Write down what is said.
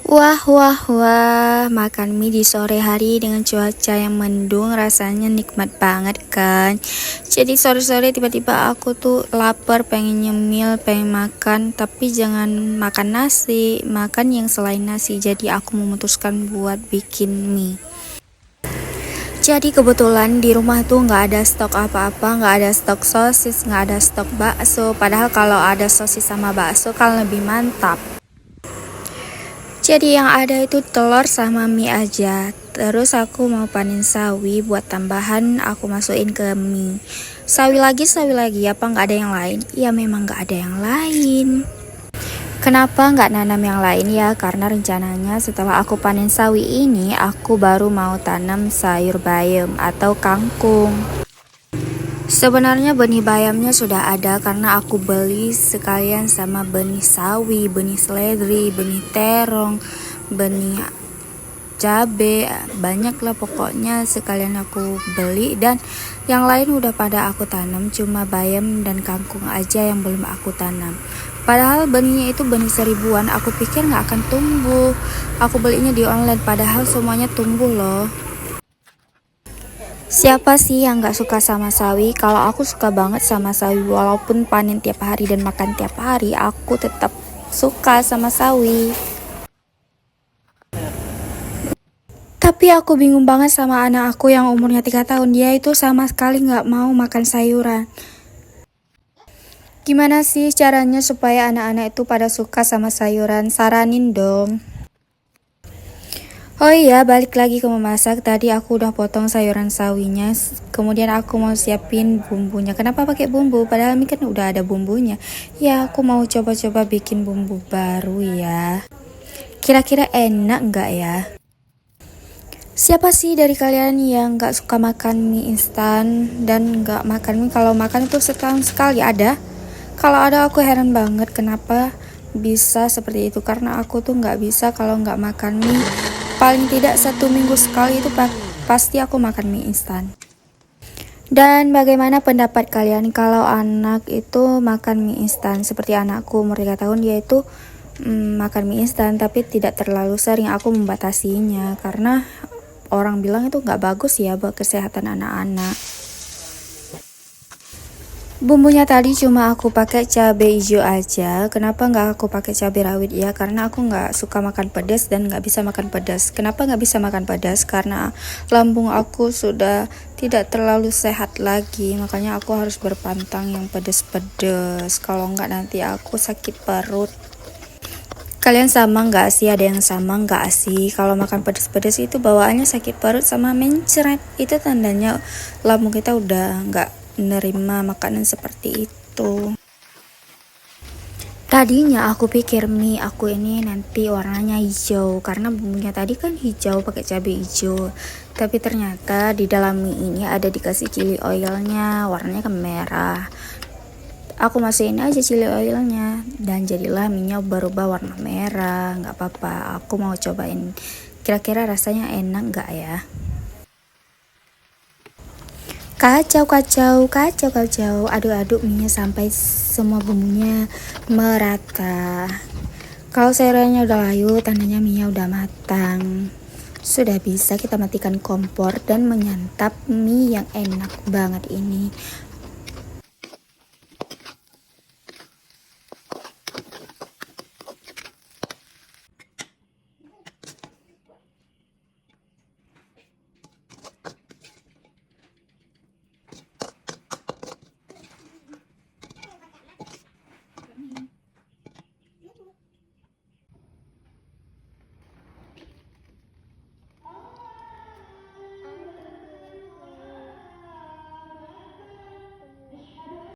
Wah, wah, wah, makan mie di sore hari dengan cuaca yang mendung rasanya nikmat banget kan. Jadi sore-sore tiba-tiba aku tuh lapar, pengen nyemil, pengen makan, tapi jangan makan nasi, makan yang selain nasi. Jadi aku memutuskan buat bikin mie. Jadi kebetulan di rumah tuh nggak ada stok apa-apa, nggak ada stok sosis, nggak ada stok bakso. Padahal kalau ada sosis sama bakso kan lebih mantap. Jadi yang ada itu telur sama mie aja. Terus aku mau panen sawi buat tambahan, aku masukin ke mie. Sawi lagi, apa nggak ada yang lain? Ya memang nggak ada yang lain. Kenapa nggak nanam yang lain ya? Karena rencananya setelah aku panen sawi ini, aku baru mau tanam sayur bayam atau kangkung. Sebenarnya benih bayamnya sudah ada karena aku beli sekalian sama benih sawi, benih seledri, benih terong, benih cabe, banyak lah pokoknya sekalian aku beli, dan yang lain udah pada aku tanam, cuma bayam dan kangkung aja yang belum aku tanam. Padahal benihnya itu benih seribuan, aku pikir nggak akan tumbuh. Aku belinya di online, padahal semuanya tumbuh loh. Siapa sih yang gak suka sama sawi? Kalau aku suka banget sama sawi, walaupun panen tiap hari dan makan tiap hari, aku tetap suka sama sawi. Tapi aku bingung banget sama anak aku yang umurnya 3 tahun. Dia itu sama sekali gak mau makan sayuran. Gimana sih caranya supaya anak-anak itu pada suka sama sayuran? Saranin dong. Oh iya, balik lagi ke memasak. Tadi aku udah potong sayuran sawinya, kemudian aku mau siapin bumbunya. Kenapa pakai bumbu? Padahal ini kan udah ada bumbunya. Ya, aku mau coba-coba bikin bumbu baru ya. Kira-kira enak nggak ya? Siapa sih dari kalian yang nggak suka makan mie instan dan nggak makan mie? Kalau makan itu setahun sekali ada. Kalau ada aku heran banget kenapa bisa seperti itu. Karena aku tuh nggak bisa kalau nggak makan mie. Paling tidak 1 minggu sekali itu pasti aku makan mie instan. Dan bagaimana pendapat kalian kalau anak itu makan mie instan? Seperti anakku umur 3 tahun, dia itu makan mie instan tapi tidak terlalu sering. Aku membatasinya karena orang bilang itu nggak bagus ya buat kesehatan anak-anak. Bumbunya tadi cuma aku pakai cabai hijau aja. Kenapa nggak aku pakai cabai rawit ya? Karena aku nggak suka makan pedas dan nggak bisa makan pedas. Kenapa nggak bisa makan pedas? Karena lambung aku sudah tidak terlalu sehat lagi. Makanya aku harus berpantang yang pedas-pedas. Kalau nggak nanti aku sakit perut. Kalian sama nggak sih? Ada yang sama nggak sih? Kalau makan pedas-pedas itu bawaannya sakit perut sama mencret. Itu tandanya lambung kita udah nggak menerima makanan seperti itu. Tadinya aku pikir mie aku ini nanti warnanya hijau karena bumbunya tadi kan hijau pakai cabai hijau. Tapi ternyata di dalam mie ini ada dikasih chili oilnya, warnanya kan merah. Aku masukin aja chili oilnya dan jadilah minyak berubah warna merah. Nggak apa-apa, aku mau cobain. Kira-kira rasanya enak nggak ya? Kacau, aduk-aduk minyak sampai semua bumbunya merata. Kalau sayurannya udah layu, tandanya minyak udah matang. Sudah bisa kita matikan kompor dan menyantap mie yang enak banget ini.